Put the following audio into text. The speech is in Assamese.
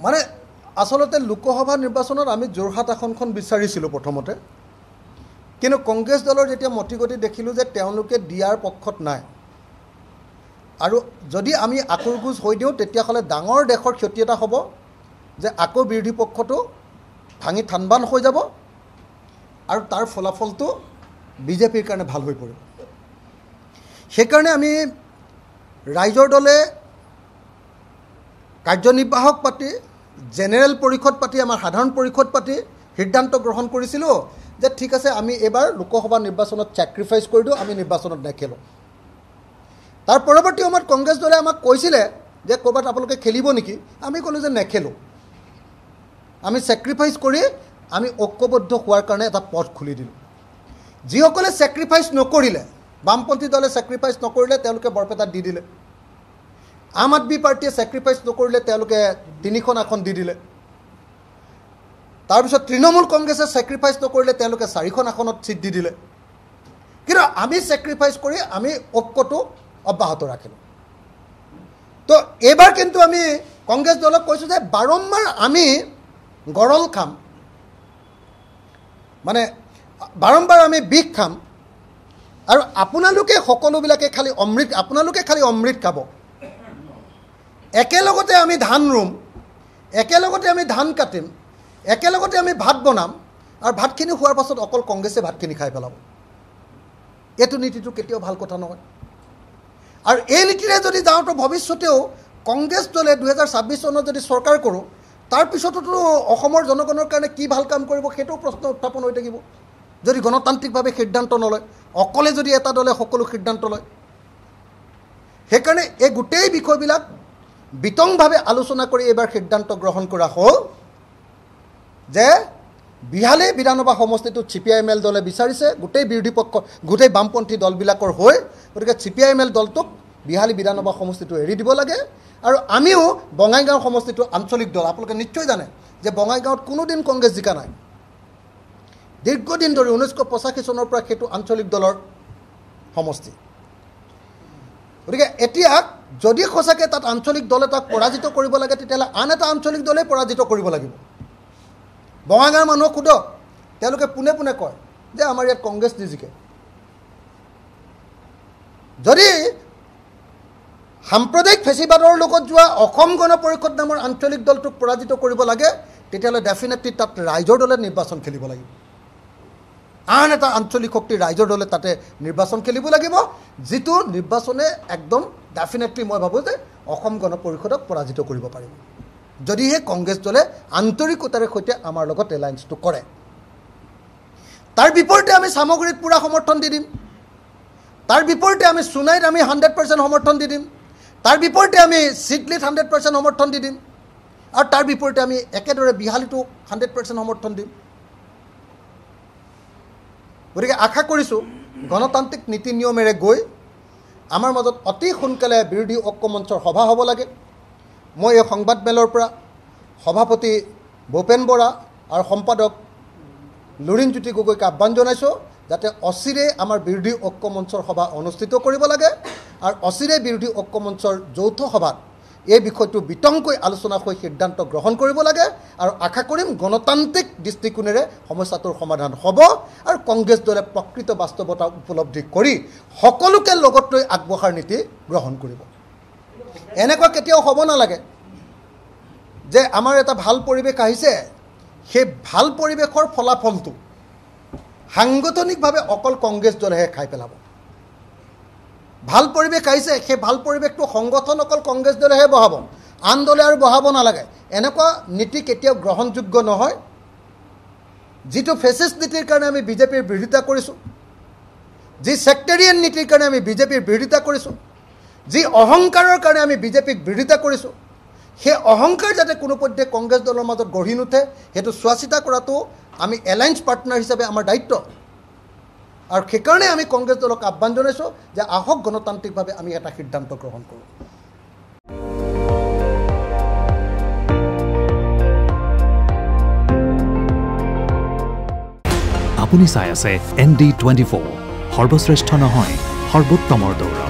মানে আসলতে লোকসভা নিৰ্বাচনত আমি যোৰহাট আসনখন বিচাৰিছিলোঁ প্ৰথমতে, কিন্তু কংগ্ৰেছ দলৰ যেতিয়া মতিগতি দেখিলোঁ যে তেওঁলোকে দিয়াৰ পক্ষত নাই, আৰু যদি আমি আকুৰগুজ হৈ দিওঁ তেতিয়াহ'লে ডাঙৰ দেশৰ ক্ষতি এটা হ'ব যে আকৌ বিৰোধী পক্ষটো ভাঙি থানবান হৈ যাব আৰু তাৰ ফলাফলটো বিজেপিৰ কাৰণে ভাল হৈ পৰিব। সেইকাৰণে আমি ৰাইজৰ দলে কাৰ্যনিৰ্বাহক পাতি জেনেৰেল পৰিষদ পাতি আমাৰ সাধাৰণ পৰিষদ পাতি সিদ্ধান্ত গ্ৰহণ কৰিছিলোঁ যে ঠিক আছে আমি এবাৰ লোকসভা নিৰ্বাচনত ছেক্ৰিফাইচ কৰি দিওঁ, আমি নিৰ্বাচনত নেখেলোঁ। তাৰ পৰৱৰ্তী সময়ত কংগ্ৰেছ দলে আমাক কৈছিলে যে ক'ৰবাত আপোনালোকে খেলিব নেকি, আমি ক'লোঁ যে নেখেলোঁ, আমি ছেক্ৰিফাইচ কৰি আমি ঐক্যবদ্ধ হোৱাৰ কাৰণে এটা পথ খুলি দিলোঁ। যিসকলে ছেক্ৰিফাইচ নকৰিলে, বামপন্থী দলে ছেক্ৰিফাইচ নকৰিলে তেওঁলোকে বৰপেটাত দি দিলে, আম আদমি পাৰ্টীয়ে ছেক্ৰিফাইচ নকৰিলে তেওঁলোকে 3খন আসন দি দিলে, তাৰপিছত তৃণমূল কংগ্ৰেছে ছেক্ৰিফাইচ নকৰিলে তেওঁলোকে 4খন আসনত ছিট দি দিলে। কিন্তু আমি ছেক্ৰিফাইচ কৰি আমি ঐক্যটো অব্যাহত ৰাখিলোঁ। তো এইবাৰ কিন্তু আমি কংগ্ৰেছ দলক কৈছোঁ যে বাৰম্বাৰ আমি গৰল খাম, মানে বাৰম্বাৰ আমি বিষ খাম, আৰু আপোনালোকে সকলোবিলাকে খালি অমৃত খাব। একেলগতে আমি ধান ৰুম, একেলগতে আমি ধান কাটিম, একেলগতে আমি ভাত বনাম, আৰু ভাতখিনি খোৱাৰ পাছত অকল কংগ্ৰেছে ভাতখিনি খাই পেলাব। এইটো নীতিটো কেতিয়াও ভাল কথা নহয়। আৰু এই নীতিৰে যদি যাওঁতো ভৱিষ্যতেও কংগ্ৰেছ দলে 2026 চনত যদি চৰকাৰ কৰোঁ, তাৰপিছততো অসমৰ জনগণৰ কাৰণে কি ভাল কাম কৰিব সেইটোও প্ৰশ্ন উত্থাপন হৈ থাকিব, যদি গণতান্ত্ৰিকভাৱে সিদ্ধান্ত নলয়, অকলে যদি এটা দলে সকলো সিদ্ধান্ত লয়। সেইকাৰণে এই গোটেই বিষয়বিলাক বিতংভাৱে আলোচনা কৰি এইবাৰ সিদ্ধান্ত গ্ৰহণ কৰা হ'ল যে বিহালী বিধানসভা সমষ্টিটোত CPIML দলে বিচাৰিছে, গোটেই বিৰোধী পক্ষ গোটেই বামপন্থী দলবিলাকৰ হৈ, গতিকে CPIML দলটোক বিহালী বিধানসভা সমষ্টিটো এৰি দিব লাগে। আৰু আমিও বঙাইগাঁও সমষ্টিটো আঞ্চলিক দল, আপোনালোকে নিশ্চয় জানে যে বঙাইগাঁৱত কোনোদিন কংগ্ৰেছ জিকা নাই, দীৰ্ঘদিন ধৰি 1985 চনৰ পৰা সেইটো আঞ্চলিক দলৰ সমষ্টি। গতিকে এতিয়া যদি সঁচাকৈ তাত আঞ্চলিক দল এটাক পৰাজিত কৰিব লাগে, তেতিয়াহ'লে আন এটা আঞ্চলিক দলেই পৰাজিত কৰিব লাগিব। বঙাইগাঁৱৰ মানুহক সোধক, তেওঁলোকে পোনে পোনে কয় যে আমাৰ ইয়াত কংগ্ৰেছ নিজিকে। যদি সাম্প্ৰদায়িক ফেচিবাদৰ লগত যোৱা অসম গণ পৰিষদ নামৰ আঞ্চলিক দলটোক পৰাজিত কৰিব লাগে, তেতিয়াহ'লে ডেফিনেটলি তাত ৰাইজৰ দলে নিৰ্বাচন খেলিব লাগিব। আন এটা আঞ্চলিক শক্তিৰ ৰাইজৰ দলে তাতে নিৰ্বাচন খেলিব লাগিব, যিটো নিৰ্বাচনে একদম ডেফিনেটলি মই ভাবোঁ যে অসম গণ পৰিষদক পৰাজিত কৰিব পাৰিব, যদিহে কংগ্ৰেছ দলে আন্তৰিকতাৰে সৈতে আমাৰ লগত এলায়েন্সটো কৰে। তাৰ বিপৰীতে আমি সামগ্ৰীত পূৰা সমৰ্থন দি দিম, তাৰ বিপৰীতে আমি সোণাইত আমি 100% সমৰ্থন দি দিম, তাৰ বিপৰীতে আমি চিডলিত 100% সমৰ্থন দি দিম, আৰু তাৰ বিপৰীতে আমি একেদৰে বিহালীটো 100% সমৰ্থন দিম। গতিকে আশা কৰিছোঁ গণতান্ত্ৰিক নীতি নিয়মেৰে গৈ আমাৰ মাজত অতি সোনকালে বিৰোধী ঐক্য মঞ্চৰ সভা হ'ব লাগে। মই এই সংবাদমেলৰ পৰা সভাপতি ভূপেন বৰা আৰু সম্পাদক লুৰিণজ্যোতি গগৈক আহ্বান জনাইছোঁ যাতে অচিৰে আমাৰ বিৰোধী ঐক্য মঞ্চৰ সভা অনুষ্ঠিত কৰিব লাগে, আৰু অচিৰে বিৰোধী ঐক্য মঞ্চৰ যৌথ সভাত এই বিষয়টো বিতংকৈ আলোচনা হৈ সিদ্ধান্ত গ্ৰহণ কৰিব লাগে। আৰু আশা কৰিম গণতান্ত্ৰিক দৃষ্টিকোণেৰে সমস্যাটোৰ সমাধান হ'ব, আৰু কংগ্ৰেছ দলে প্ৰকৃত বাস্তৱতা উপলব্ধি কৰি সকলোকে লগত লৈ আগবঢ়াৰ নীতি গ্ৰহণ কৰিব। এনেকুৱা কেতিয়াও হ'ব নালাগে যে আমাৰ এটা ভাল পৰিৱেশ আহিছে, সেই ভাল পৰিৱেশৰ ফলাফলটো সাংগঠনিকভাৱে অকল কংগ্ৰেছ দলেহে খাই পেলাব। ভাল পৰিৱেশ আহিছে, সেই ভাল পৰিৱেশটো সংগঠন অকল কংগ্ৰেছ দলেহে বহাব, আন দলে আৰু বহাব নালাগে। এনেকুৱা নীতি কেতিয়াও গ্ৰহণযোগ্য নহয়। যিটো ফেচিষ্ট নীতিৰ কাৰণে আমি বিজেপিৰ বিৰোধিতা কৰিছোঁ, যি ছেক্টেৰিয়ান নীতিৰ কাৰণে আমি বিজেপিৰ বিৰোধিতা কৰিছোঁ, যি অহংকাৰৰ কাৰণে আমি বিজেপিক বিৰোধিতা কৰিছোঁ, সেই অহংকাৰ যাতে কোনোপধ্যে কংগ্ৰেছ দলৰ মাজত গঢ়ি নুঠে সেইটো চোৱা চিতা কৰাটো আমি এলায়েন্স পাৰ্টনাৰ হিচাপে আমাৰ দায়িত্ব। আৰু সেইকাৰণে আমি কংগ্ৰেছ দলক আহ্বান জনাইছোঁ যে আহক গণতান্ত্ৰিকভাৱে আমি এটা সিদ্ধান্ত গ্ৰহণ কৰোঁ। আপুনি চাই আছে ND24, সৰ্বশ্ৰেষ্ঠ নহয় সৰ্বোত্তমৰ দৌৰ।